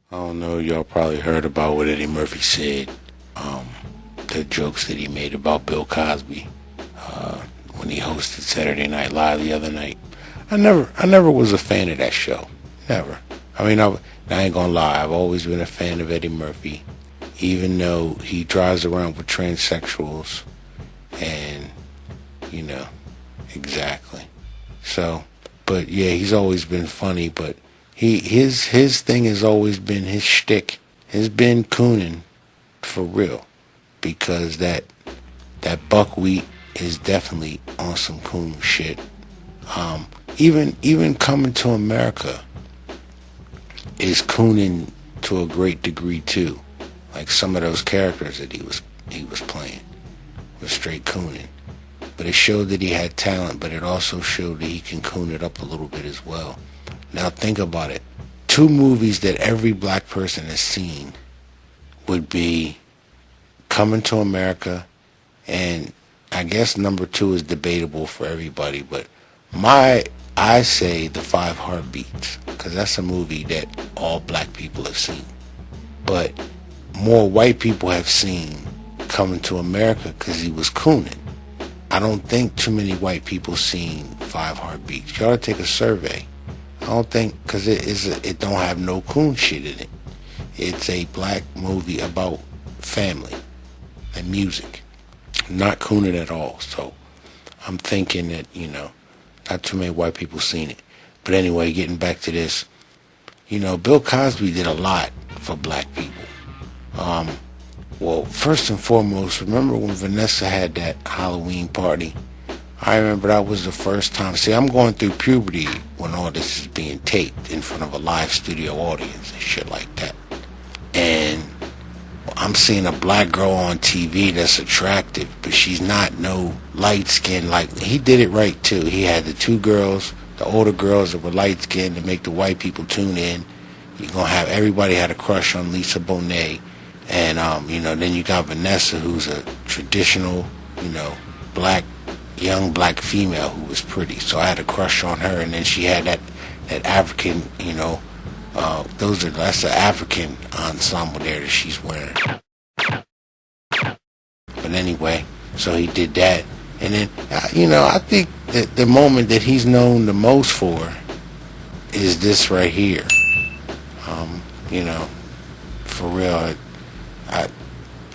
I don't know, y'all probably heard about what Eddie Murphy said, um, the jokes that he made about Bill Cosby when he hosted Saturday Night Live the other night. I never was a fan of that show. Never. I mean, I ain't gonna lie. I've always been a fan of Eddie Murphy, even though he drives around with transsexuals, and you know, exactly. So, but yeah, he's always been funny. But his thing has always been his shtick has been cooning for real, because that buckwheat is definitely on some coon shit. Even Coming to America is cooning to a great degree too. Like some of those characters that he was playing was straight cooning. But it showed that he had talent, but it also showed that he can coon it up a little bit as well. Now think about it. Two movies that every black person has seen would be Coming to America, and I guess number two is debatable for everybody, but I say The Five Heartbeats, because that's a movie that all black people have seen. But more white people have seen Coming to America because he was cooning. I don't think too many white people seen Five Heartbeats. You ought to take a survey. I don't think, because it don't have no coon shit in it. It's a black movie about family and music, not cooning at all. So I'm thinking that, not too many white people seen it. But anyway, getting back to this, Bill Cosby did a lot for black people. Well, first and foremost, remember when Vanessa had that Halloween party? I remember that was the first time. See, I'm going through puberty when all this is being taped in front of a live studio audience and shit like that. And I'm seeing a black girl on TV that's attractive, but she's not no light skin. Like, he did it right too. He had the two girls, the older girls that were light skinned, to make the white people tune in. You're gonna have everybody had a crush on Lisa Bonet, and then you got Vanessa, who's a traditional, young black female who was pretty. So I had a crush on her, and then she had that African, that's the African ensemble there that she's wearing. But anyway, so he did that, and then I think that the moment that he's known the most for is this right here. For real. I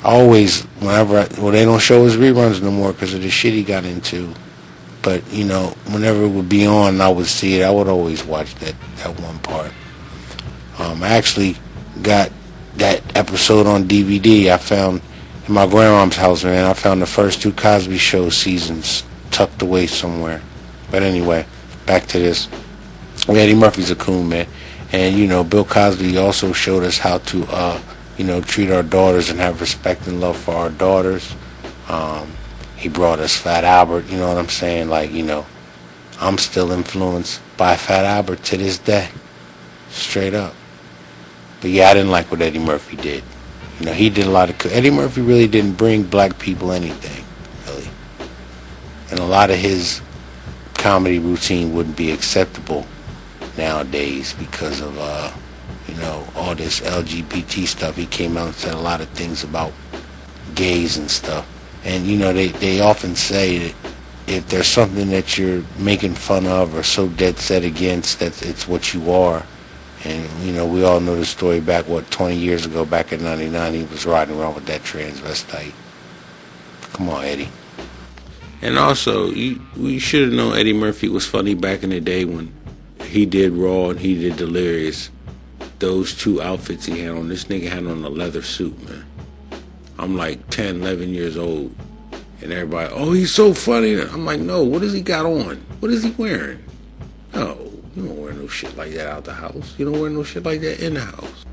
always, they don't show his reruns no more because of the shit he got into. But whenever it would be on, I would see it. I would always watch that one part. I actually got that episode on DVD. I found in my grandma's house, man. I found the first two Cosby Show seasons tucked away somewhere. But anyway, back to this. Eddie Murphy's a coon, man. And Bill Cosby also showed us how to treat our daughters and have respect and love for our daughters. He brought us Fat Albert, you know what I'm saying? Like, I'm still influenced by Fat Albert to this day. Straight up. But yeah, I didn't like what Eddie Murphy did. He did a lot of... Eddie Murphy really didn't bring black people anything, really. And a lot of his comedy routine wouldn't be acceptable nowadays because of, all this LGBT stuff. He came out and said a lot of things about gays and stuff. And, they often say that if there's something that you're making fun of or so dead set against, that it's what you are. And, we all know the story back, 20 years ago, back in 99, he was riding around with that transvestite. Come on, Eddie. And also, we should have known Eddie Murphy was funny back in the day when he did Raw and he did Delirious. Those two outfits he had on, this nigga had on a leather suit, man. I'm like 10, 11 years old. And everybody, oh, he's so funny. I'm like, no, what does he got on? What is he wearing? No, you don't wear no shit like that out the house. You don't wear no shit like that in the house.